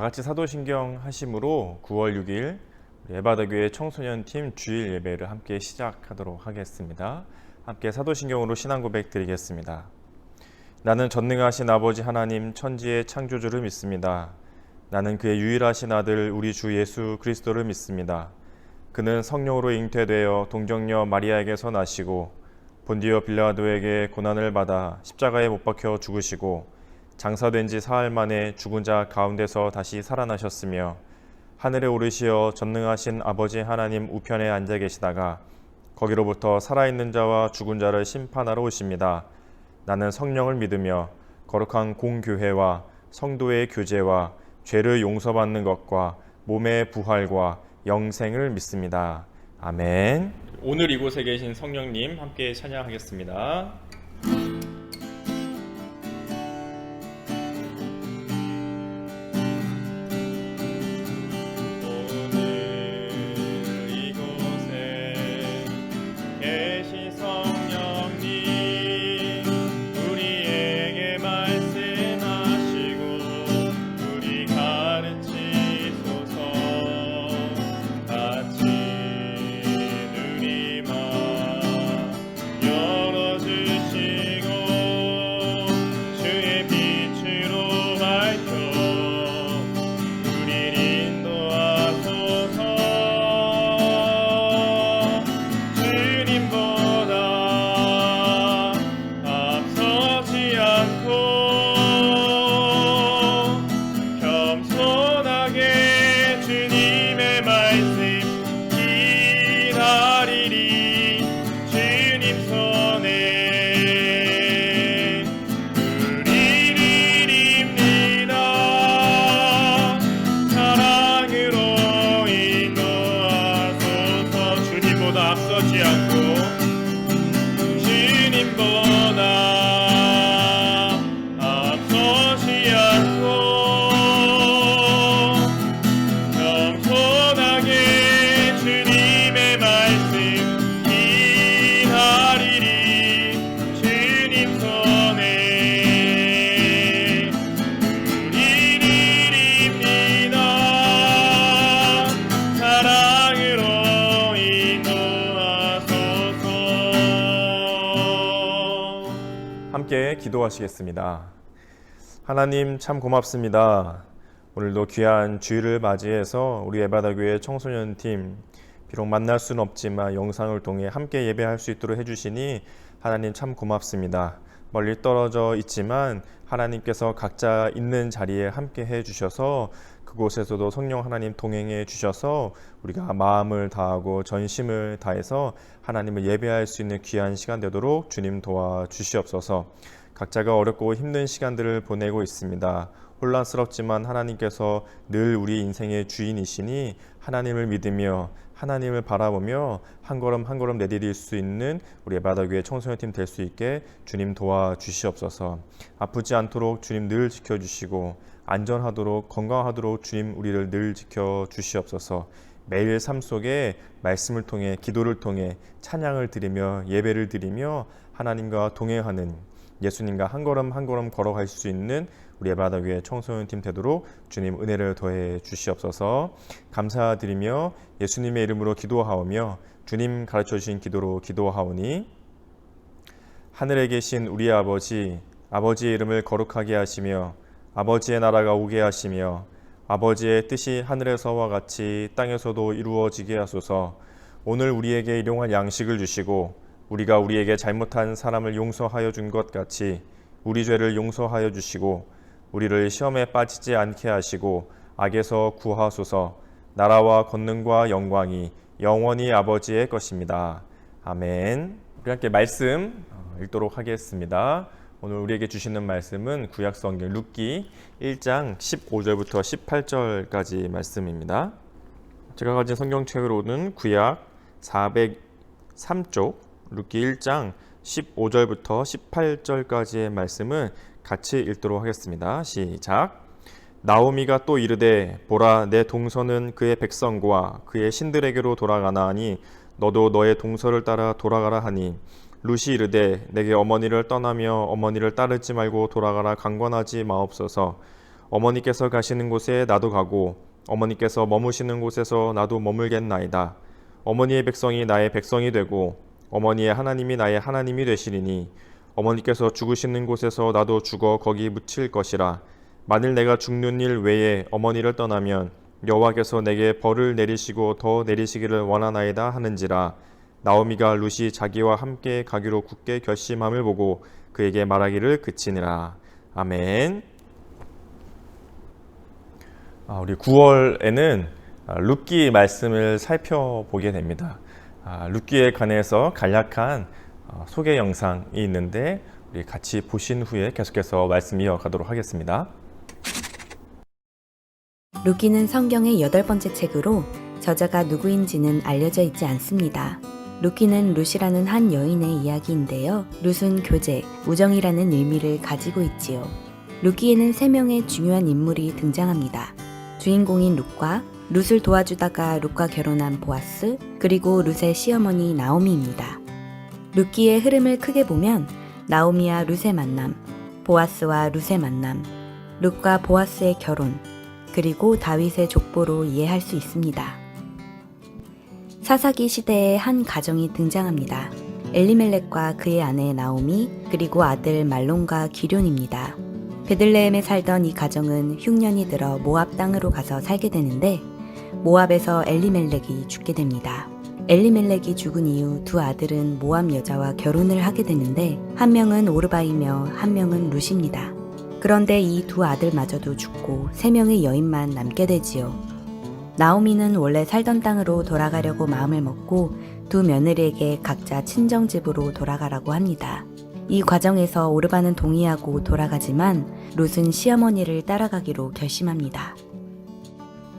같이 사도신경 하심으로 9월 6일 예바다교회 청소년팀 주일 예배를 함께 시작하도록 하겠습니다. 함께 사도신경으로 신앙고백 드리겠습니다. 나는 전능하신 아버지 하나님 천지의 창조주를 믿습니다. 나는 그의 유일하신 아들 우리 주 예수 그리스도를 믿습니다. 그는 성령으로 잉태되어 동정녀 마리아에게서 나시고 본디오 빌라도에게 고난을 받아 십자가에 못 박혀 죽으시고 장사된 지 사흘 만에 죽은 자 가운데서 다시 살아나셨으며 하늘에 오르시어 전능하신 아버지 하나님 우편에 앉아 계시다가 거기로부터 살아있는 자와 죽은 자를 심판하러 오십니다. 나는 성령을 믿으며 거룩한 공교회와 성도의 교제와 죄를 용서받는 것과 몸의 부활과 영생을 믿습니다. 아멘. 오늘 이곳에 계신 성령님 함께 찬양하겠습니다. 함께 기도하시겠습니다. 하나님 참 고맙습니다. 오늘도 귀한 주일을 맞이해서 우리 예바다교회 청소년팀 비록 만날 수는 없지만 영상을 통해 함께 예배할 수 있도록 해주시니 하나님 참 고맙습니다. 멀리 떨어져 있지만 하나님께서 각자 있는 자리에 함께 해주셔서 그곳에서도 성령 하나님 동행해 주셔서 우리가 마음을 다하고 전심을 다해서 하나님을 예배할 수 있는 귀한 시간 되도록 주님 도와주시옵소서. 각자가 어렵고 힘든 시간들을 보내고 있습니다. 혼란스럽지만 하나님께서 늘 우리 인생의 주인이시니 하나님을 믿으며 하나님을 바라보며 한 걸음 한 걸음 내디딜 수 있는 우리 예바다교회 청소년팀 될 수 있게 주님 도와주시옵소서. 아프지 않도록 주님 늘 지켜주시고 안전하도록 건강하도록 주님 우리를 늘 지켜주시옵소서. 매일 삶 속에 말씀을 통해 기도를 통해 찬양을 드리며 예배를 드리며 하나님과 동행하는 예수님과 한 걸음 한 걸음 걸어갈 수 있는 우리 예바다교회 청소년팀 되도록 주님 은혜를 더해 주시옵소서. 감사드리며 예수님의 이름으로 기도하오며 주님 가르쳐 주신 기도로 기도하오니 하늘에 계신 우리 아버지, 아버지의 이름을 거룩하게 하시며 아버지의 나라가 오게 하시며 아버지의 뜻이 하늘에서와 같이 땅에서도 이루어지게 하소서. 오늘 우리에게 일용할 양식을 주시고 우리가 우리에게 잘못한 사람을 용서하여 준 것 같이 우리 죄를 용서하여 주시고 우리를 시험에 빠지지 않게 하시고 악에서 구하소서. 나라와 권능과 영광이 영원히 아버지의 것입니다. 아멘. 우리 함께 말씀 읽도록 하겠습니다. 오늘 우리에게 주시는 말씀은 구약성경 룻기 1장 15절부터 18절까지 말씀입니다. 제가 가진 성경책으로는 구약 403쪽 룻기 1장 15절부터 18절까지의 말씀을 같이 읽도록 하겠습니다. 시작. 나오미가 또 이르되 보라 내 동서는 그의 백성과 그의 신들에게로 돌아가나 하니 너도 너의 동서를 따라 돌아가라 하니 룻이 이르되 내게 어머니를 떠나며 어머니를 따르지 말고 돌아가라 강권하지 마옵소서. 어머니께서 가시는 곳에 나도 가고 어머니께서 머무시는 곳에서 나도 머물겠나이다. 어머니의 백성이 나의 백성이 되고 어머니의 하나님이 나의 하나님이 되시리니 어머니께서 죽으시는 곳에서 나도 죽어 거기 묻힐 것이라. 만일 내가 죽는 일 외에 어머니를 떠나면 여호와께서 내게 벌을 내리시고 더 내리시기를 원하나이다 하는지라. 나오미가 룻이 자기와 함께 가기로 굳게 결심함을 보고 그에게 말하기를 그치니라. 아멘. 우리 9월에는 룻기 말씀을 살펴보게 됩니다. 룻기에 관해서 간략한 소개 영상이 있는데 우리 같이 보신 후에 계속해서 말씀 이어가도록 하겠습니다. 룻기는 성경의 8번째 책으로 저자가 누구인지는 알려져 있지 않습니다. 룻기는 룻이라는 한 여인의 이야기인데요. 룻은 교제, 우정이라는 의미를 가지고 있지요. 룻기에는 3명의 중요한 인물이 등장합니다. 주인공인 룻과 룻을 도와주다가 룻과 결혼한 보아스, 그리고 룻의 시어머니 나오미입니다. 룻기의 흐름을 크게 보면 나오미와 룻의 만남, 보아스와 룻의 만남, 룻과 보아스의 결혼, 그리고 다윗의 족보로 이해할 수 있습니다. 사사기 시대에 한 가정이 등장합니다. 엘리멜렉과 그의 아내 나오미, 그리고 아들 말론과 기럐입니다. 베들레헴에 살던 이 가정은 흉년이 들어 모압 땅으로 가서 살게 되는데 모압에서 엘리멜렉이 죽게 됩니다. 엘리멜렉이 죽은 이후 두 아들은 모압 여자와 결혼을 하게 되는데 한 명은 오르바이며 한 명은 룻입니다. 그런데 이 두 아들마저도 죽고 3명의 여인만 남게 되지요. 나오미는 원래 살던 땅으로 돌아가려고 마음을 먹고 두 며느리에게 각자 친정집으로 돌아가라고 합니다. 이 과정에서 오르바는 동의하고 돌아가지만 룻은 시어머니를 따라가기로 결심합니다.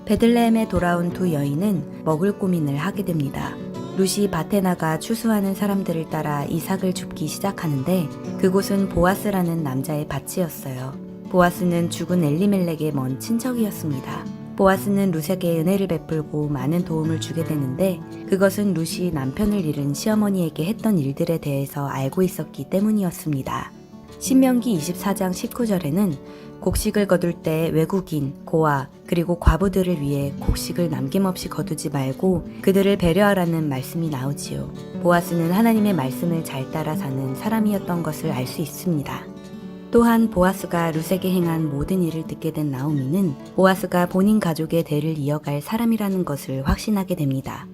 베들레헴에 돌아온 두 여인은 먹을 고민을 하게 됩니다. 룻이 밭에 나가 추수하는 사람들을 따라 이삭을 줍기 시작하는데 그곳은 보아스라는 남자의 밭이었어요. 보아스는 죽은 엘리멜렉의 먼 친척이었습니다. 보아스는 룻에게 은혜를 베풀고 많은 도움을 주게 되는데 그것은 룻이 남편을 잃은 시어머니에게 했던 일들에 대해서 알고 있었기 때문이었습니다. 신명기 24장 19절에는 곡식을 거둘 때 외국인, 고아, 그리고 과부들을 위해 곡식을 남김없이 거두지 말고 그들을 배려하라는 말씀이 나오지요. 보아스는 하나님의 말씀을 잘 따라 사는 사람이었던 것을 알 수 있습니다. 또한 보아스가 룻에게 행한 모든 일을 듣게 된 나오미는 보아스가 본인 가족의 대를 이어갈 사람이라는 것을 확신하게 됩니다.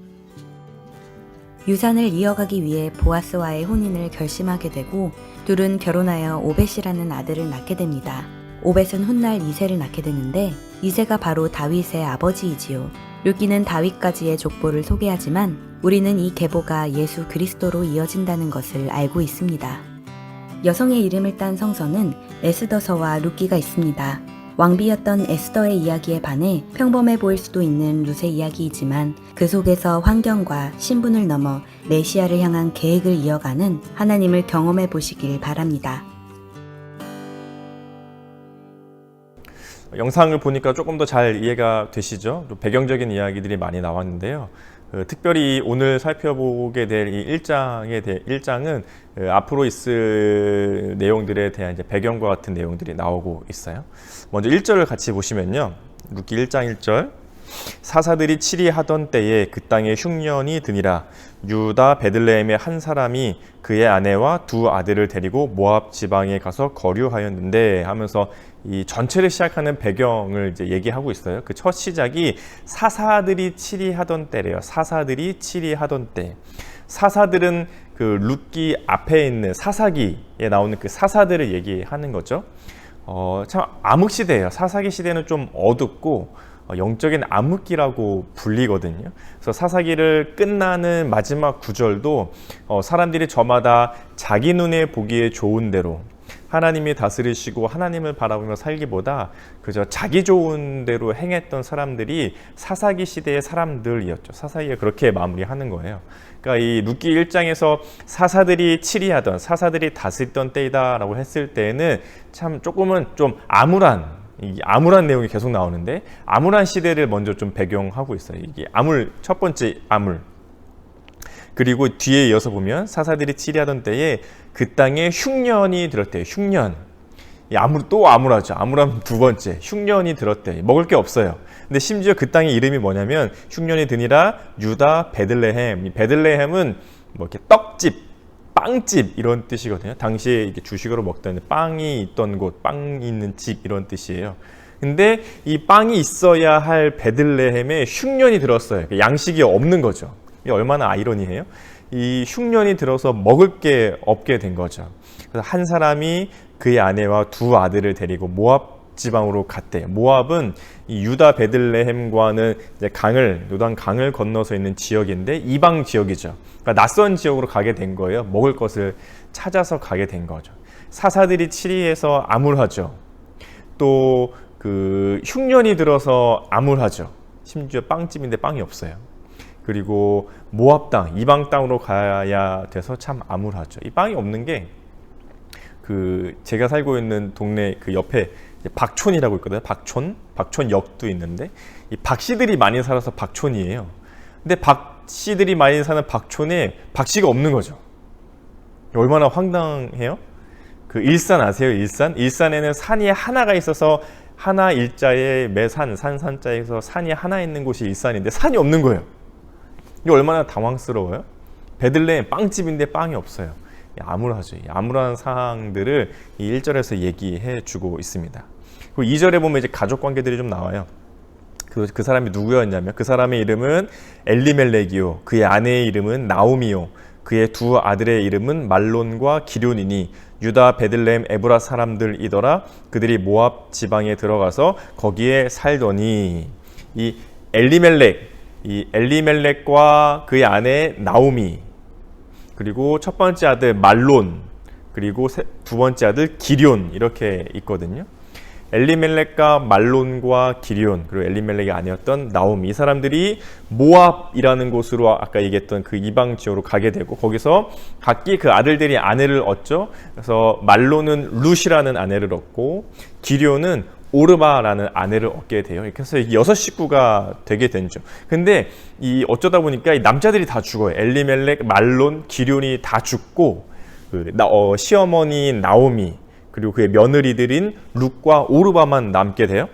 유산을 이어가기 위해 보아스와의 혼인을 결심하게 되고 둘은 결혼하여 오벳이라는 아들을 낳게 됩니다. 오벳은 훗날 이새를 낳게 되는데 이새가 바로 다윗의 아버지이지요. 룻기는 다윗까지의 족보를 소개하지만 우리는 이 계보가 예수 그리스도로 이어진다는 것을 알고 있습니다. 여성의 이름을 딴 성서는 에스더서와 룻기가 있습니다. 왕비였던 에스더의 이야기에 반해 평범해 보일 수도 있는 룻의 이야기이지만 그 속에서 환경과 신분을 넘어 메시아를 향한 계획을 이어가는 하나님을 경험해 보시길 바랍니다. 영상을 보니까 조금 더 잘 이해가 되시죠? 배경적인 이야기들이 많이 나왔는데요. 특별히 오늘 살펴보게 될 이 1장은 앞으로 있을 내용들에 대한 이제 배경과 같은 내용들이 나오고 있어요. 먼저 1절을 같이 보시면요. 룻기 1장 1절. 사사들이 치리하던 때에 그 땅에 흉년이 드니라. 유다 베들레헴의 한 사람이 그의 아내와 두 아들을 데리고 모압 지방에 가서 거류하였는데 하면서 이 전체를 시작하는 배경을 이제 얘기하고 있어요. 그 첫 시작이 사사들이 치리하던 때래요. 사사들이 치리하던 때. 사사들은 그 룻기 앞에 있는 사사기에 나오는 그 사사들을 얘기하는 거죠. 참 암흑 시대예요. 사사기 시대는 좀 어둡고 영적인 암흑기라고 불리거든요. 그래서 사사기를 끝나는 마지막 구절도 사람들이 저마다 자기 눈에 보기에 좋은 대로 하나님이 다스리시고 하나님을 바라보며 살기보다 그저 자기 좋은 대로 행했던 사람들이 사사기 시대의 사람들이었죠. 사사기가 그렇게 마무리하는 거예요. 그러니까 이 룻기 1장에서 사사들이 치리하던, 사사들이 다스리던 때이다라고 했을 때에는 참 조금은 좀 암울한 내용이 계속 나오는데 암울한 시대를 먼저 좀 배경하고 있어요. 이게 첫 번째 암울. 그리고 뒤에 이어서 보면 사사들이 치리하던 때에 그 땅에 흉년이 들었대요. 흉년. 또 아무라죠. 아무람 두 번째. 흉년이 들었대. 먹을 게 없어요. 근데 심지어 그 땅의 이름이 뭐냐면 흉년이 드니라 유다 베들레헴. 이 베들레헴은 뭐 이렇게 떡집, 빵집 이런 뜻이거든요. 당시에 이렇게 주식으로 먹던 빵이 있던 곳, 빵이 있는 집 이런 뜻이에요. 근데 이 빵이 있어야 할 베들레헴에 흉년이 들었어요. 양식이 없는 거죠. 이게 얼마나 아이러니해요? 이 흉년이 들어서 먹을 게 없게 된 거죠. 그래서 한 사람이 그의 아내와 두 아들을 데리고 모압 지방으로 갔대요. 모압은 이 유다 베들레헴과는 이제 요단 강을 건너서 있는 지역인데 이방 지역이죠. 그러니까 낯선 지역으로 가게 된 거예요. 먹을 것을 찾아서 가게 된 거죠. 사사들이 치리해서 암울하죠. 또 그 흉년이 들어서 암울하죠. 심지어 빵집인데 빵이 없어요. 그리고 모압 땅, 이방 땅으로 가야 돼서 참 암울하죠. 이 빵이 없는 게 제가 살고 있는 동네 그 옆에 박촌이라고 있거든요. 박촌역도 있는데 이 박씨들이 많이 살아서 박촌이에요. 근데 박씨들이 많이 사는 박촌에 박씨가 없는 거죠. 얼마나 황당해요? 그 일산 아세요? 일산에는 산이 하나가 있어서 하나 일자에 산자에서 산이 하나 있는 곳이 일산인데 산이 없는 거예요. 이게 얼마나 당황스러워요? 베들레헴 빵집인데 빵이 없어요. 암울하죠. 암울한 상황들을 이 1절에서 얘기해 주고 있습니다. 그리고 2절에 보면 이제 가족 관계들이 좀 나와요. 그 사람이 누구였냐면 그 사람의 이름은 엘리멜렉이요. 그의 아내의 이름은 나오미요. 그의 두 아들의 이름은 말론과 기럐이니 유다 베들레헴 에브라 사람들이더라. 그들이 모압 지방에 들어가서 거기에 살더니 이 엘리멜렉과 그의 아내 나오미 그리고 첫 번째 아들 말론 그리고 두 번째 아들 기럐 이렇게 있거든요. 엘리멜렉과 말론과 기럐 그리고 엘리멜렉이 아니었던 나오미 이 사람들이 모압이라는 곳으로 아까 얘기했던 그 이방 지역으로 가게 되고 거기서 각기 그 아들들이 아내를 얻죠. 그래서 말론은 룻이라는 아내를 얻고 기럐은 오르바라는 아내를 얻게 돼요. 이렇게 해서 6 식구가 되게 되죠. 근데 어쩌다 보니까 이 남자들이 다 죽어요. 엘리멜렉, 말론, 기럐이 다 죽고 시어머니 나오미 그리고 그의 며느리들인 룻과 오르바만 남게 돼요.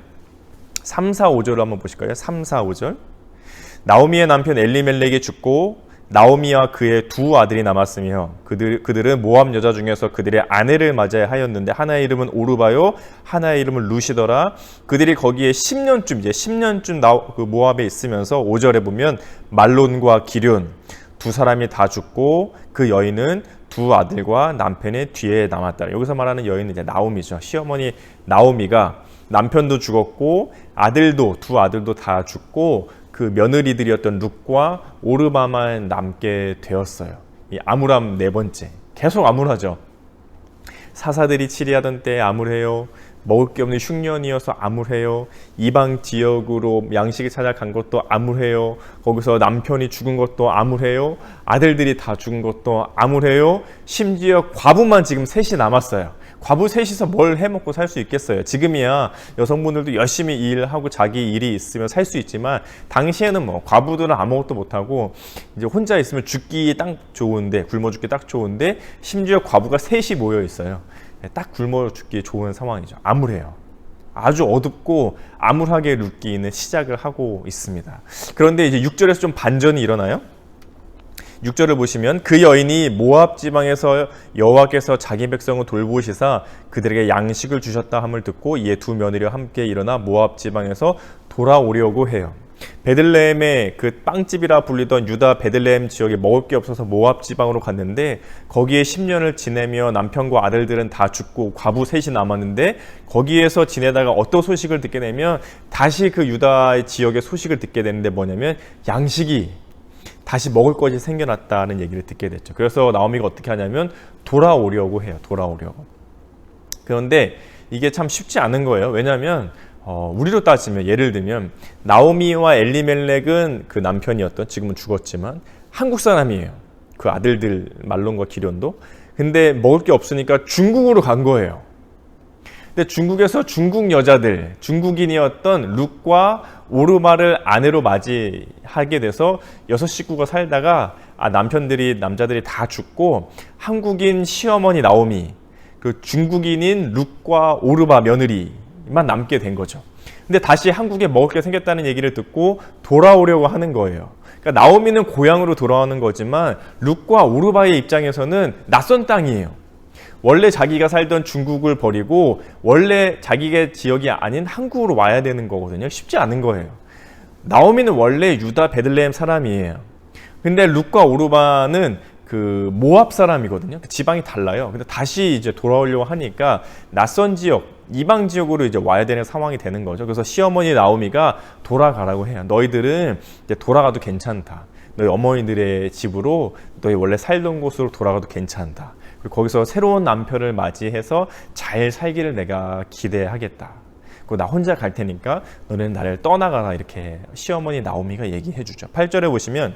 3, 4, 5절을 한번 보실까요? 3, 4, 5절. 나오미의 남편 엘리멜렉이 죽고 나오미와 그의 두 아들이 남았으며 그들은 모압 여자 중에서 그들의 아내를 맞아야 하였는데 하나의 이름은 오르바요 하나의 이름은 룻이더라. 그들이 거기에 10년쯤 그 모압에 있으면서 5절에 보면 말론과 기럐 두 사람이 다 죽고 그 여인은 두 아들과 남편의 뒤에 남았다. 여기서 말하는 여인은 이제 나오미죠. 시어머니 나오미가 남편도 죽었고 두 아들도 다 죽고 그 며느리들이었던 룻과 오르바만 남게 되었어요. 이 암울함 네 번째. 계속 암울하죠. 사사들이 치리하던 때에 암울해요. 먹을 게 없는 흉년이어서 암울해요. 이방 지역으로 양식이 찾아간 것도 암울해요. 거기서 남편이 죽은 것도 암울해요. 아들들이 다 죽은 것도 암울해요. 심지어 과부만 지금 셋이 남았어요. 과부 셋이서 뭘 해먹고 살 수 있겠어요. 지금이야 여성분들도 열심히 일하고 자기 일이 있으면 살 수 있지만 당시에는 뭐 과부들은 아무것도 못하고 이제 혼자 있으면 죽기 딱 좋은데 굶어 죽기 딱 좋은데 심지어 과부가 셋이 모여 있어요. 딱 굶어 죽기 좋은 상황이죠. 암울해요. 아주 어둡고 암울하게 룻기는 시작을 하고 있습니다. 그런데 이제 6절에서 좀 반전이 일어나요. 6절을 보시면 그 여인이 모압 지방에서 여호와께서 자기 백성을 돌보시사 그들에게 양식을 주셨다 함을 듣고 이에 두 며느리와 함께 일어나 모압 지방에서 돌아오려고 해요. 베들레헴의 그 빵집이라 불리던 유다 베들레헴 지역에 먹을 게 없어서 모압 지방으로 갔는데 거기에 10년을 지내며 남편과 아들들은 다 죽고 과부 셋이 남았는데 거기에서 지내다가 어떤 소식을 듣게 되면 다시 그 유다 지역의 소식을 듣게 되는데 뭐냐면 양식이 다시 먹을 것이 생겨났다는 얘기를 듣게 됐죠. 그래서 나오미가 어떻게 하냐면 돌아오려고 해요. 그런데 이게 참 쉽지 않은 거예요. 왜냐하면 우리로 따지면 예를 들면 나오미와 엘리멜렉은 그 남편이었던 지금은 죽었지만 한국 사람이에요. 그 아들들 말론과 기럐도. 근데 먹을 게 없으니까 중국으로 간 거예요. 근데 중국에서 중국 여자들, 중국인이었던 룻과 오르바를 아내로 맞이하게 돼서 6 식구가 살다가 남자들이 다 죽고 한국인 시어머니 나오미 그 중국인인 룻과 오르바 며느리만 남게 된 거죠. 근데 다시 한국에 먹을 게 생겼다는 얘기를 듣고 돌아오려고 하는 거예요. 그러니까 나오미는 고향으로 돌아오는 거지만 룻과 오르바의 입장에서는 낯선 땅이에요. 원래 자기가 살던 중국을 버리고 원래 자기의 지역이 아닌 한국으로 와야 되는 거거든요. 쉽지 않은 거예요. 나오미는 원래 유다 베들레헴 사람이에요. 근데 룻과 오르바는 그 모압 사람이거든요. 지방이 달라요. 근데 다시 이제 돌아오려고 하니까 낯선 지역, 이방 지역으로 이제 와야 되는 상황이 되는 거죠. 그래서 시어머니 나오미가 돌아가라고 해요. 너희들은 이제 돌아가도 괜찮다. 너희 어머니들의 집으로 너희 원래 살던 곳으로 돌아가도 괜찮다. 그리고 거기서 새로운 남편을 맞이해서 잘 살기를 내가 기대하겠다. 그리고 나 혼자 갈 테니까 너는 나를 떠나가라. 이렇게 시어머니 나오미가 얘기해 주죠. 8절에 보시면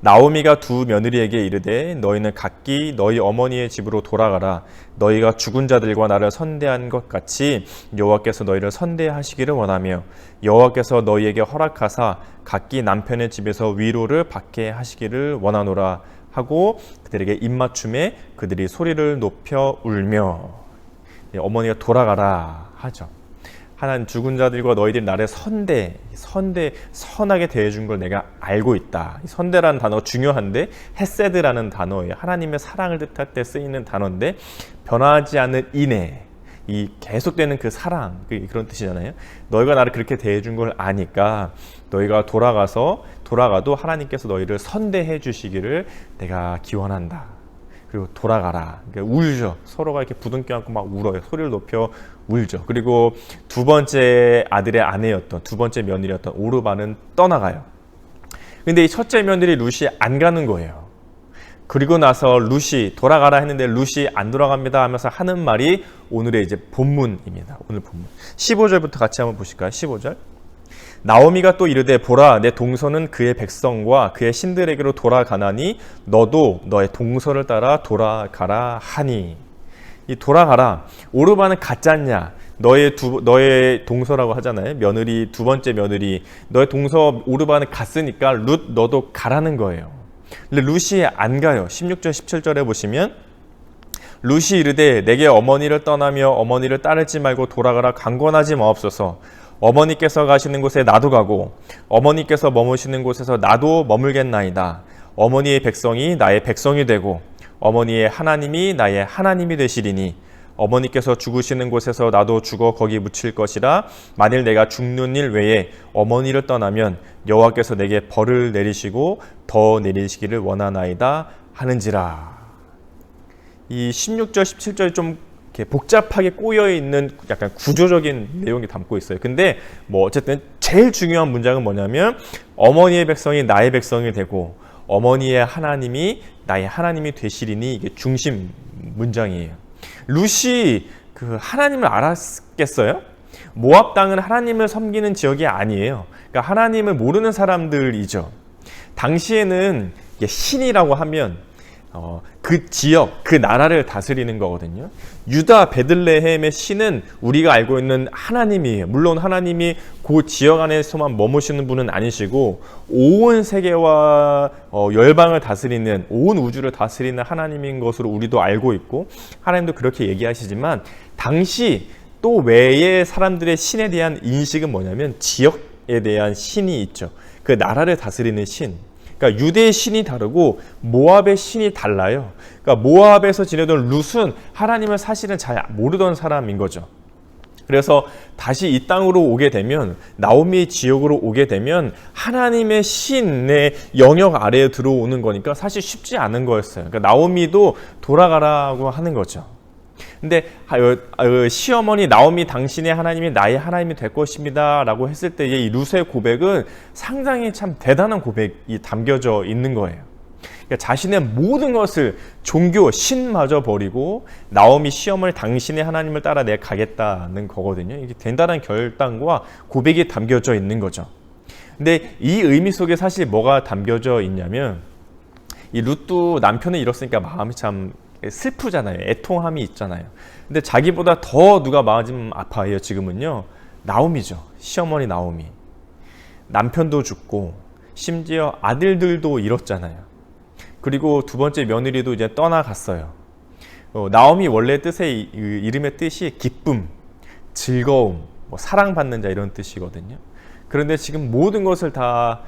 나오미가 두 며느리에게 이르되 너희는 각기 너희 어머니의 집으로 돌아가라. 너희가 죽은 자들과 나를 선대한 것 같이 여호와께서 너희를 선대하시기를 원하며 여호와께서 너희에게 허락하사 각기 남편의 집에서 위로를 받게 하시기를 원하노라 하고 그들에게 입맞춤에 그들이 소리를 높여 울며 어머니가 돌아가라 하죠. 하나님 죽은 자들과 너희들이 나를 선하게 대해준 걸 내가 알고 있다. 이 선대라는 단어 중요한데 헤세드라는 단어예요. 하나님의 사랑을 뜻할 때 쓰이는 단어인데 변하지 않는 인애, 이 계속되는 그 사랑, 그런 뜻이잖아요. 너희가 나를 그렇게 대해준 걸 아니까 너희가 돌아가도 하나님께서 너희를 선대해 주시기를 내가 기원한다. 그리고 돌아가라. 그러니까 울죠. 서로가 이렇게 부둥켜 안고 막 울어요. 소리를 높여 울죠. 그리고 두 번째 아들의 아내였던, 두 번째 며느리였던 오르바는 떠나가요. 근데 이 첫째 며느리 룻이 안 가는 거예요. 그리고 나서 룻이 돌아가라 했는데 룻이 안 돌아갑니다 하면서 하는 말이 오늘의 이제 본문입니다. 오늘 본문. 15절부터 같이 한번 보실까요? 15절. 나오미가 또 이르되 보라 내 동서는 그의 백성과 그의 신들에게로 돌아가나니 너도 너의 동서를 따라 돌아가라 하니. 이 돌아가라. 오르바는 가짜냐? 너의 동서라고 하잖아요. 며느리, 두 번째 며느리. 너의 동서 오르바는 갔으니까 룻 너도 가라는 거예요. 근데 룻이 안 가요. 16절 17절에 보시면 룻이 이르되 내게 어머니를 떠나며 어머니를 따르지 말고 돌아가라 강권하지 마옵소서. 어머니께서 가시는 곳에 나도 가고 어머니께서 머무시는 곳에서 나도 머물겠나이다. 어머니의 백성이 나의 백성이 되고 어머니의 하나님이 나의 하나님이 되시리니 어머니께서 죽으시는 곳에서 나도 죽어 거기 묻힐 것이라. 만일 내가 죽는 일 외에 어머니를 떠나면 여호와께서 내게 벌을 내리시고 더 내리시기를 원하나이다 하는지라. 이 16절 17절이 좀 이렇게 복잡하게 꼬여있는 약간 구조적인 내용이 담고 있어요. 근데 뭐 어쨌든 제일 중요한 문장은 뭐냐면 어머니의 백성이 나의 백성이 되고 어머니의 하나님이 나의 하나님이 되시리니, 이게 중심 문장이에요. 룻이 그 하나님을 알았겠어요? 모압 땅은 하나님을 섬기는 지역이 아니에요. 그러니까 하나님을 모르는 사람들이죠. 당시에는 신이라고 하면 그 지역, 그 나라를 다스리는 거거든요. 유다 베들레헴의 신은 우리가 알고 있는 하나님이에요. 물론 하나님이 그 지역 안에서만 머무시는 분은 아니시고 온 세계와 열방을 다스리는, 온 우주를 다스리는 하나님인 것으로 우리도 알고 있고 하나님도 그렇게 얘기하시지만, 당시 또 외의 사람들의 신에 대한 인식은 뭐냐면 지역에 대한 신이 있죠. 그 나라를 다스리는 신. 그러니까 유대의 신이 다르고 모압의 신이 달라요. 그러니까 모압에서 지내던 룻은 하나님을 사실은 잘 모르던 사람인 거죠. 그래서 다시 이 땅으로 오게 되면, 나오미 지역으로 오게 되면 하나님의 신의 영역 아래에 들어오는 거니까 사실 쉽지 않은 거였어요. 그러니까 나오미도 돌아가라고 하는 거죠. 근데 시어머니 나오미, 당신의 하나님이 나의 하나님이 될 것입니다 라고 했을 때 이 룻의 고백은 상당히 참 대단한 고백이 담겨져 있는 거예요. 그러니까 자신의 모든 것을, 종교, 신마저 버리고 나오미 시어머니 당신의 하나님을 따라 내가 가겠다는 거거든요. 이게 대단한 결단과 고백이 담겨져 있는 거죠. 근데 이 의미 속에 사실 뭐가 담겨져 있냐면, 이 룻도 남편을 잃었으니까 마음이 참 슬프잖아요. 애통함이 있잖아요. 근데 자기보다 더 누가 마음 아파해요 지금은요? 나오미죠. 시어머니 나오미. 남편도 죽고 심지어 아들들도 잃었잖아요. 그리고 두 번째 며느리도 이제 떠나갔어요. 나오미 원래 뜻의 이름의 뜻이 기쁨, 즐거움, 뭐 사랑받는 자 이런 뜻이거든요. 그런데 지금 모든 것을 다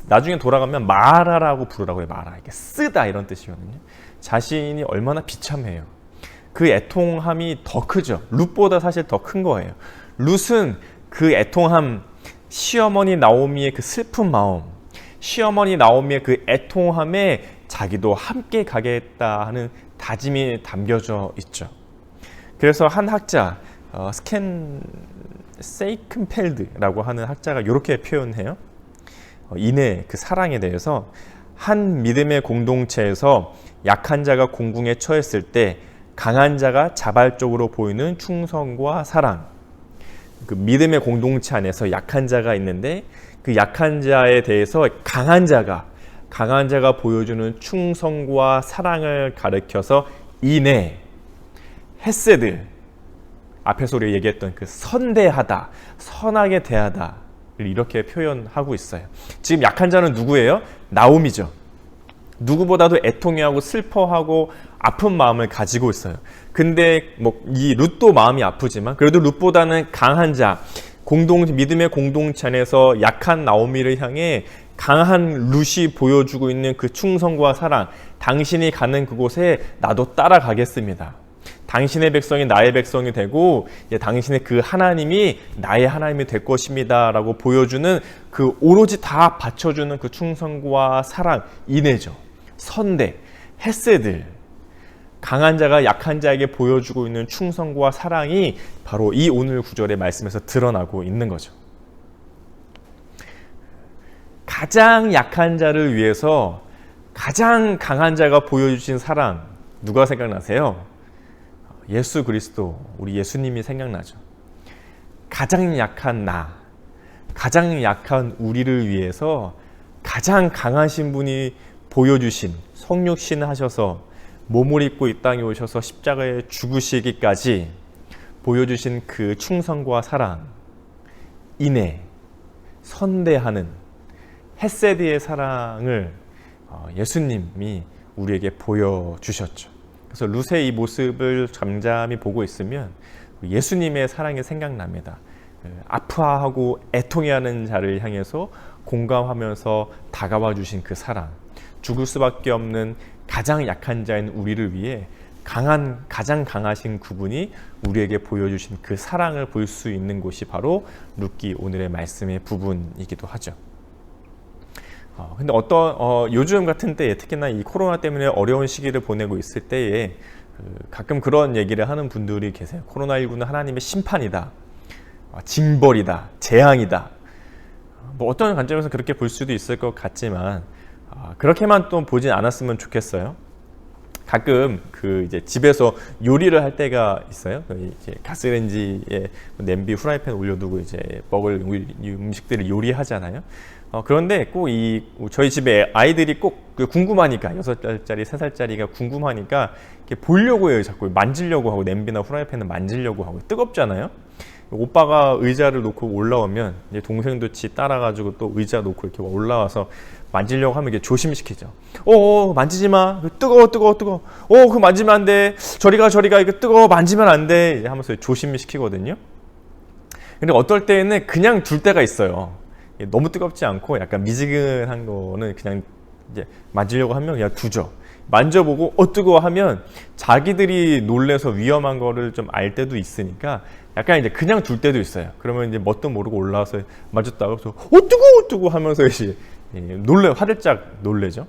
나중에 돌아가면 마라라고 부르라고 해요. 마라. 이게 쓰다 이런 뜻이거든요. 자신이 얼마나 비참해요. 그 애통함이 더 크죠. 룻보다 사실 더 큰 거예요. 룻은 그 애통함, 시어머니 나오미의 그 슬픈 마음, 시어머니 나오미의 그 애통함에 자기도 함께 가겠다 하는 다짐이 담겨져 있죠. 그래서 한 학자 세이큰펠드라고 하는 학자가 이렇게 표현해요. 인의 그 사랑에 대해서 한 믿음의 공동체에서 약한 자가 공궁에 처했을 때 강한 자가 자발적으로 보이는 충성과 사랑. 그 믿음의 공동체 안에서 약한 자가 있는데 그 약한 자에 대해서 강한 자가 보여주는 충성과 사랑을 가리켜서 인애, 헤세드, 앞에서 우리가 얘기했던 그 선대하다, 선하게 대하다를 이렇게 표현하고 있어요. 지금 약한 자는 누구예요? 나오미죠. 누구보다도 애통해하고 슬퍼하고 아픈 마음을 가지고 있어요. 근데 뭐 이 룻도 마음이 아프지만 그래도 룻보다는 강한 자, 믿음의 공동체 안에서 약한 나오미를 향해 강한 룻이 보여주고 있는 그 충성과 사랑, 당신이 가는 그곳에 나도 따라가겠습니다. 당신의 백성이 나의 백성이 되고 당신의 그 하나님이 나의 하나님이 될 것입니다 라고 보여주는 그 오로지 다 바쳐주는 그 충성과 사랑, 인애죠. 선대, 헤세드, 강한 자가 약한 자에게 보여주고 있는 충성과 사랑이 바로 이 오늘 구절의 말씀에서 드러나고 있는 거죠. 가장 약한 자를 위해서 가장 강한 자가 보여주신 사랑, 누가 생각나세요? 예수 그리스도, 우리 예수님이 생각나죠. 가장 약한 나, 가장 약한 우리를 위해서 가장 강하신 분이 보여주신, 성육신 하셔서 몸을 입고 이 땅에 오셔서 십자가에 죽으시기까지 보여주신 그 충성과 사랑, 인애, 선대하는 헤세드의 사랑을 예수님이 우리에게 보여주셨죠. 그래서 룻의 이 모습을 잠잠히 보고 있으면 예수님의 사랑이 생각납니다. 아파하고 애통해하는 자를 향해서 공감하면서 다가와 주신 그 사랑, 죽을 수밖에 없는 가장 약한 자인 우리를 위해 가장 강하신 그분이 우리에게 보여주신 그 사랑을 볼 수 있는 곳이 바로 룻기 오늘의 말씀의 부분이기도 하죠. 근데 요즘 같은 때에 특히나 이 코로나 때문에 어려운 시기를 보내고 있을 때에 가끔 그런 얘기를 하는 분들이 계세요. 코로나19는 하나님의 심판이다, 징벌이다, 재앙이다. 뭐 어떤 관점에서 그렇게 볼 수도 있을 것 같지만 그렇게만 또 보진 않았으면 좋겠어요. 가끔 이제 집에서 요리를 할 때가 있어요. 이제 가스레인지에 냄비, 후라이팬 올려두고 이제 먹을 음식들을 요리하잖아요. 그런데 꼭 저희 집에 아이들이 꼭 궁금하니까 6살짜리, 3살짜리가 궁금하니까 이렇게 보려고 해요. 자꾸 만지려고 하고 냄비나 후라이팬을 만지려고 하고 뜨겁잖아요. 오빠가 의자를 놓고 올라오면 이제 동생도 따라가지고 또 의자 놓고 이렇게 올라와서 만지려고 하면 이게 조심시키죠. 만지지 마. 뜨거워. 그거 만지면 안 돼. 저리 가. 이거 뜨거워. 만지면 안 돼. 하면서 조심시키거든요. 근데 어떨 때는 그냥 둘 때가 있어요. 너무 뜨겁지 않고 약간 미지근한 거는 그냥 이제 만지려고 하면 그냥 두죠. 만져보고 뜨거워 하면 자기들이 놀래서 위험한 거를 좀 알 때도 있으니까 약간 이제 그냥 둘 때도 있어요. 그러면 이제 뭣도 모르고 올라와서 만졌다고 해서 뜨거워 하면서 이제 화들짝 놀래죠.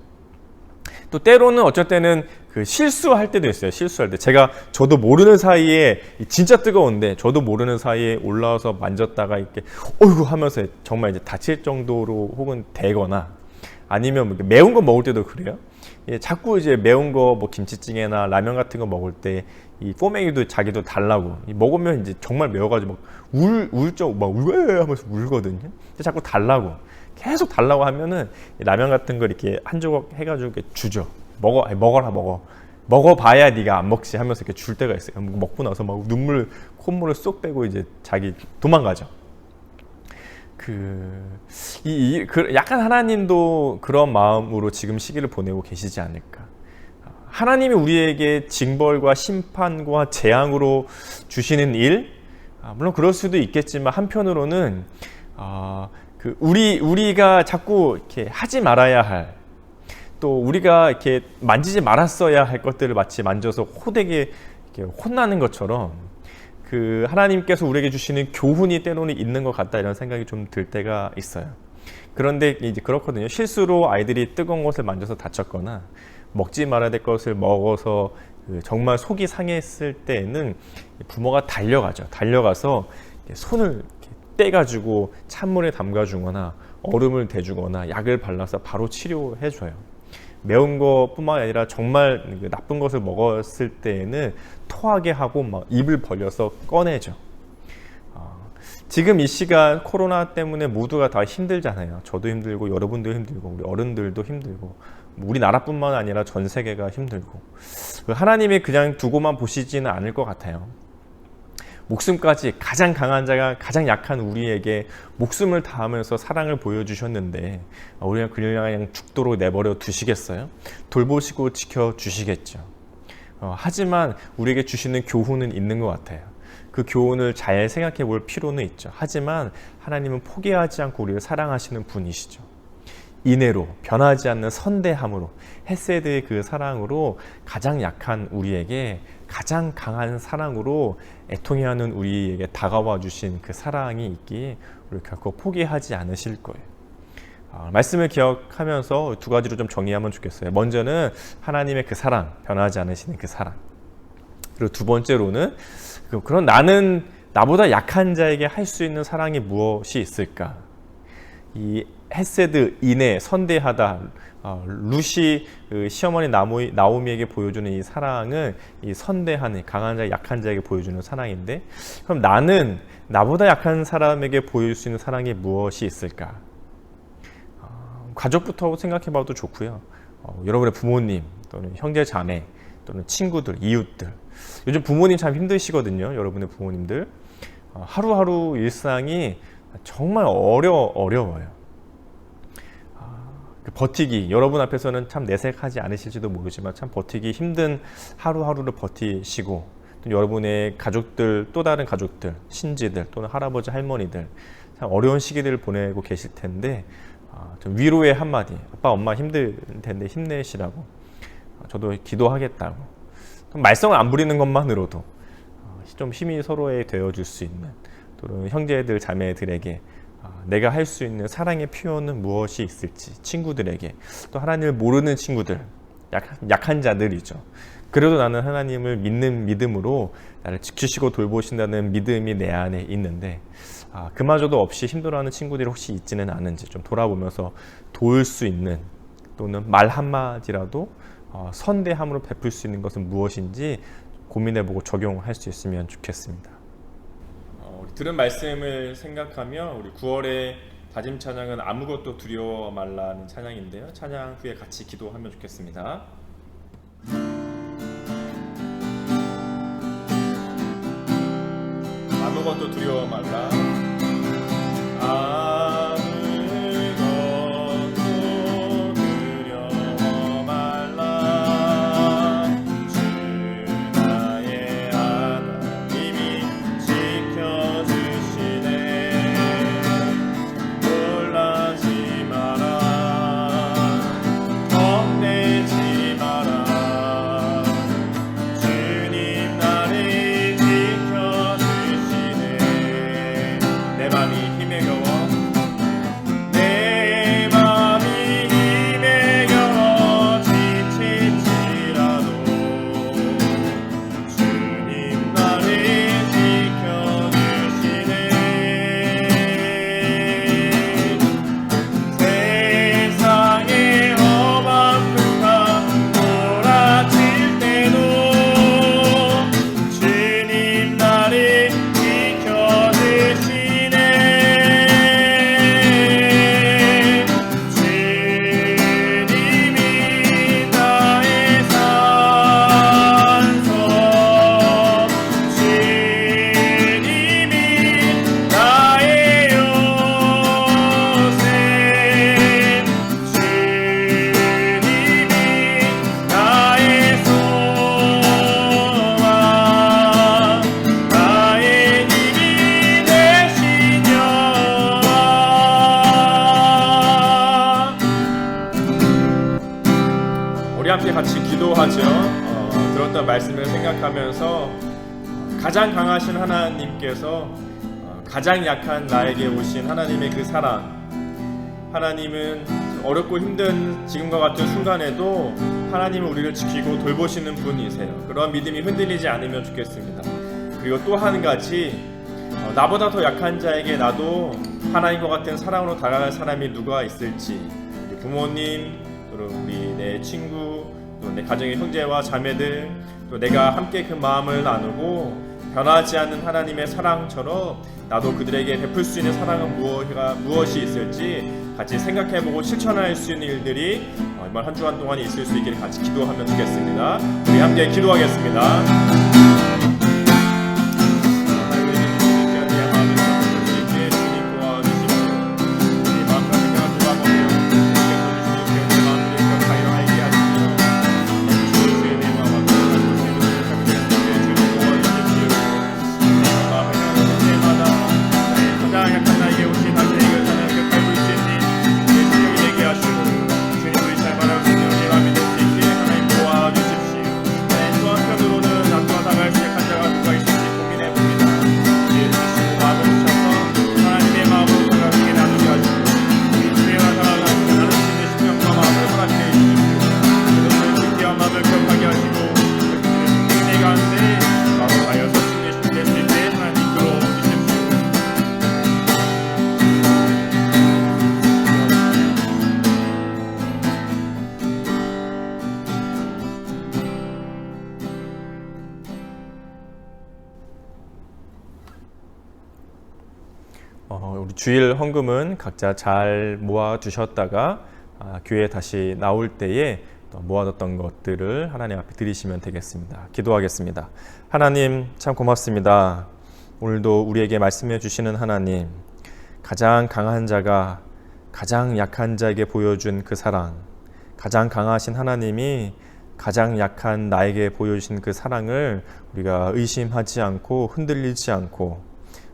또 때로는 어쩔 때는 실수할 때도 있어요. 실수할 때 저도 모르는 사이에 진짜 뜨거운데 저도 모르는 사이에 올라와서 만졌다가 이렇게 어이구 하면서 정말 이제 다칠 정도로 혹은 되거나 아니면 매운 거 먹을 때도 그래요. 자꾸 이제 매운 거 김치찌개나 라면 같은 거 먹을 때 이 꼬맹이도 자기도 달라고 먹으면 이제 정말 매워가지고 울왜 하면서 울거든요. 근데 자꾸 달라고 계속 달라고 하면은 라면 같은 걸 이렇게 한 조각 해가지고 이렇게 주죠. 먹어봐야 네가 안 먹지 하면서 이렇게 줄 때가 있어요. 먹고 나서 막 콧물을 쏙 빼고 이제 자기 도망가죠. 약간 하나님도 그런 마음으로 지금 시기를 보내고 계시지 않을까. 하나님이 우리에게 징벌과 심판과 재앙으로 주시는 일, 물론 그럴 수도 있겠지만 한편으로는 우리가 자꾸 이렇게 하지 말아야 할, 또 우리가 이렇게 만지지 말았어야 할 것들을 마치 만져서 호되게 이렇게 혼나는 것처럼 그 하나님께서 우리에게 주시는 교훈이 때로는 있는 것 같다, 이런 생각이 좀 들 때가 있어요. 그런데 이제 그렇거든요. 실수로 아이들이 뜨거운 것을 만져서 다쳤거나 먹지 말아야 될 것을 먹어서 정말 속이 상했을 때에는 부모가 달려가죠. 달려가서 손을 이렇게 떼가지고 찬물에 담가주거나 얼음을 대주거나 약을 발라서 바로 치료해줘요. 매운 것뿐만 아니라 정말 나쁜 것을 먹었을 때에는 토하게 하고 막 입을 벌려서 꺼내죠. 지금 이 시간 코로나 때문에 모두가 다 힘들잖아요. 저도 힘들고 여러분도 힘들고 우리 어른들도 힘들고 우리나라뿐만 아니라 전 세계가 힘들고, 하나님이 그냥 두고만 보시지는 않을 것 같아요. 목숨까지 가장 강한 자가 가장 약한 우리에게 목숨을 다하면서 사랑을 보여주셨는데 우리가 그냥 죽도록 내버려 두시겠어요? 돌보시고 지켜주시겠죠. 하지만 우리에게 주시는 교훈은 있는 것 같아요. 그 교훈을 잘 생각해 볼 필요는 있죠. 하지만 하나님은 포기하지 않고 우리를 사랑하시는 분이시죠. 인애로, 변하지 않는 선대함으로, 헤세드의 그 사랑으로 가장 약한 우리에게 가장 강한 사랑으로 애통해하는 우리에게 다가와 주신 그 사랑이 있기에 우리 결코 포기하지 않으실 거예요. 말씀을 기억하면서 두 가지로 좀 정리하면 좋겠어요. 먼저는 하나님의 그 사랑, 변하지 않으시는 그 사랑. 그리고 두 번째로는 그런 나는 나보다 약한 자에게 할 수 있는 사랑이 무엇이 있을까? 이 헤세드, 인애, 선대하다, 루시 시어머니 나오미에게 보여주는 이 사랑은 이 선대하는 강한 자, 약한 자에게 보여주는 사랑인데, 그럼 나는 나보다 약한 사람에게 보일 수 있는 사랑이 무엇이 있을까? 가족부터 생각해봐도 좋고요. 여러분의 부모님 또는 형제 자매 또는 친구들, 이웃들. 요즘 부모님 참 힘드시거든요. 여러분의 부모님들 하루하루 일상이 정말 어려워요. 버티기, 여러분 앞에서는 참 내색하지 않으실지도 모르지만 참 버티기 힘든 하루하루를 버티시고, 또 여러분의 가족들, 또 다른 가족들, 친지들 또는 할아버지, 할머니들 참 어려운 시기들을 보내고 계실 텐데 좀 위로의 한마디, 아빠, 엄마 힘들 텐데 힘내시라고, 저도 기도하겠다고, 말썽을 안 부리는 것만으로도 좀 힘이 서로에 되어줄 수 있는, 또는 형제들, 자매들에게 내가 할 수 있는 사랑의 표현은 무엇이 있을지, 친구들에게, 또 하나님을 모르는 친구들, 약한 자들이죠. 그래도 나는 하나님을 믿는 믿음으로 나를 지키시고 돌보신다는 믿음이 내 안에 있는데 그마저도 없이 힘들어하는 친구들이 혹시 있지는 않은지 좀 돌아보면서 도울 수 있는, 또는 말 한마디라도 선대함으로 베풀 수 있는 것은 무엇인지 고민해보고 적용할 수 있으면 좋겠습니다. 들은 말씀을 생각하며 우리 9월의 다짐 찬양은 아무것도 두려워 말라는 찬양인데요. 찬양 후에 같이 기도하면 좋겠습니다. 아무것도 두려워 말라. 기도하죠. 들었던 말씀을 생각하면서 가장 강하신 하나님께서 가장 약한 나에게 오신 하나님의 그 사랑, 하나님은 어렵고 힘든 지금과 같은 순간에도 하나님은 우리를 지키고 돌보시는 분이세요. 그런 믿음이 흔들리지 않으면 좋겠습니다. 그리고 또 한 가지, 나보다 더 약한 자에게 나도 하나님과 같은 사랑으로 다가갈 사람이 누가 있을지, 부모님, 또 우리 내 친구, 또 내 가정의 형제와 자매들, 또 내가 함께 그 마음을 나누고 변하지 않는 하나님의 사랑처럼 나도 그들에게 베풀 수 있는 사랑은 무엇이 있을지 같이 생각해보고 실천할 수 있는 일들이 이번 한 주간 동안 있을 수 있기를 같이 기도하면 좋겠습니다. 우리 함께 기도하겠습니다. 우리 주일 헌금은 각자 잘 모아두셨다가 교회에 다시 나올 때에 모아뒀던 것들을 하나님 앞에 드리시면 되겠습니다. 기도하겠습니다. 하나님 참 고맙습니다. 오늘도 우리에게 말씀해 주시는 하나님, 가장 강한 자가 가장 약한 자에게 보여준 그 사랑, 가장 강하신 하나님이 가장 약한 나에게 보여주신 그 사랑을 우리가 의심하지 않고 흔들리지 않고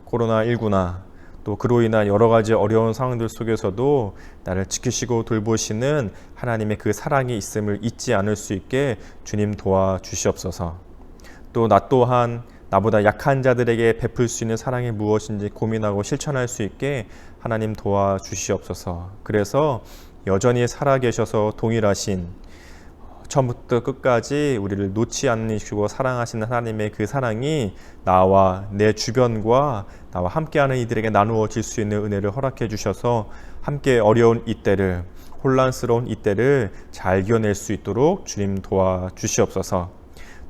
코로나19나 또 그로 인한 여러 가지 어려운 상황들 속에서도 나를 지키시고 돌보시는 하나님의 그 사랑이 있음을 잊지 않을 수 있게 주님 도와주시옵소서. 또 나 또한 나보다 약한 자들에게 베풀 수 있는 사랑이 무엇인지 고민하고 실천할 수 있게 하나님 도와주시옵소서. 그래서 여전히 살아계셔서 동일하신 처음부터 끝까지 우리를 놓지 않으시고 사랑하시는 하나님의 그 사랑이 나와 내 주변과 나와 함께하는 이들에게 나누어질 수 있는 은혜를 허락해 주셔서 함께 어려운 이때를, 혼란스러운 이때를 잘 이겨낼 수 있도록 주님 도와주시옵소서.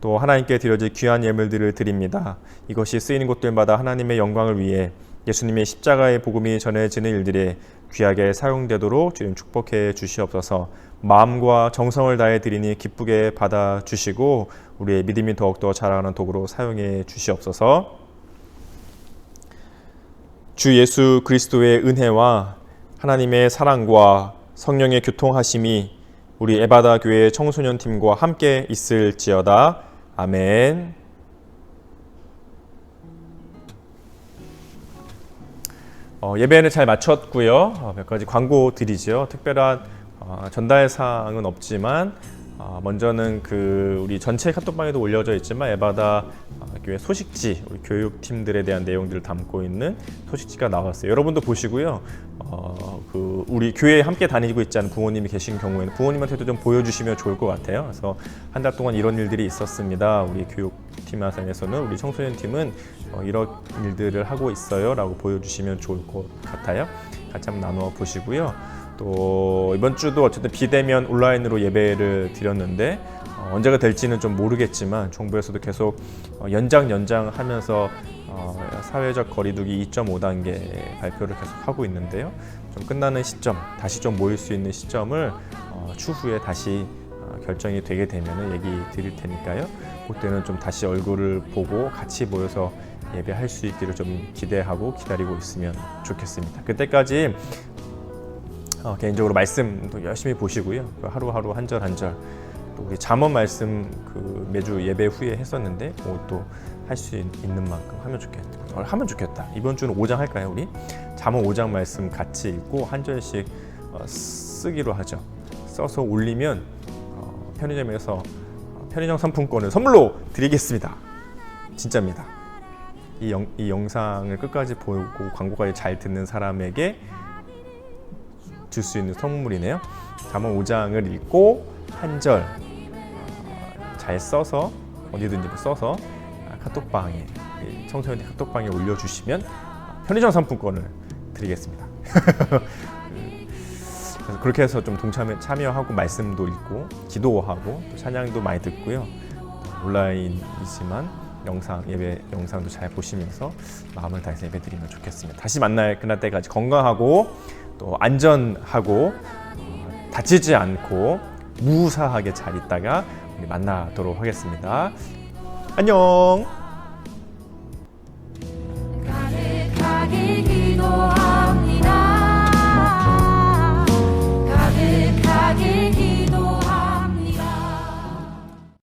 또 하나님께 드려질 귀한 예물들을 드립니다. 이것이 쓰이는 곳들마다 하나님의 영광을 위해 예수님의 십자가의 복음이 전해지는 일들에 귀하게 사용되도록 주님 축복해 주시옵소서. 마음과 정성을 다해 드리니 기쁘게 받아주시고 우리의 믿음이 더욱더 자라가는 도구로 사용해 주시옵소서. 주 예수 그리스도의 은혜와 하나님의 사랑과 성령의 교통하심이 우리 에바다 교회 청소년팀과 함께 있을지어다. 아멘. 예배는 잘 마쳤고요. 몇 가지 광고 드리죠. 특별한 전달 사항은 없지만 먼저는 우리 전체 카톡방에도 올려져 있지만 에바다 교회 소식지, 우리 교육팀들에 대한 내용들을 담고 있는 소식지가 나왔어요. 여러분도 보시고요. 우리 교회에 함께 다니고 있지 않은 부모님이 계신 경우에는 부모님한테도 좀 보여주시면 좋을 것 같아요. 그래서 한 달 동안 이런 일들이 있었습니다. 우리 교육팀 안에서는 우리 청소년팀은 이런 일들을 하고 있어요 라고 보여주시면 좋을 것 같아요. 같이 한번 나누어 보시고요. 또 이번 주도 어쨌든 비대면 온라인으로 예배를 드렸는데 언제가 될지는 좀 모르겠지만 정부에서도 계속 연장하면서 사회적 거리두기 2.5단계 발표를 계속 하고 있는데요. 좀 끝나는 시점, 다시 좀 모일 수 있는 시점을 추후에 다시 결정이 되게 되면 얘기 드릴 테니까요. 그때는 좀 다시 얼굴을 보고 같이 모여서 예배할 수 있기를 좀 기대하고 기다리고 있으면 좋겠습니다. 그때까지 개인적으로 말씀도 열심히 보시고요. 하루하루 한 절 한 절. 또 우리 잠언 말씀 매주 예배 후에 했었는데 또 할 수 있는 만큼 하면 좋겠다. 이번 주는 5장 할까요, 우리? 잠언 5장 말씀 같이 읽고 한 절씩 쓰기로 하죠. 써서 올리면 편의점에서 편의점 상품권을 선물로 드리겠습니다. 진짜입니다. 이 영상을 끝까지 보고 광고까지 잘 듣는 사람에게 줄 수 있는 선물이네요. 잠언 5장을 읽고 한 절 잘 써서 어디든지 써서 카톡방에 청소년 카톡방에 올려주시면 편의점 상품권을 드리겠습니다. 그래서 그렇게 해서 좀 참여하고 말씀도 읽고 기도하고 또 찬양도 많이 듣고요. 온라인이지만 예배 영상도 잘 보시면서 마음을 다해서 예배드리면 좋겠습니다. 다시 만날 그날 때까지 건강하고 또 안전하고 다치지 않고 무사하게 잘 있다가 우리 만나도록 하겠습니다. 안녕.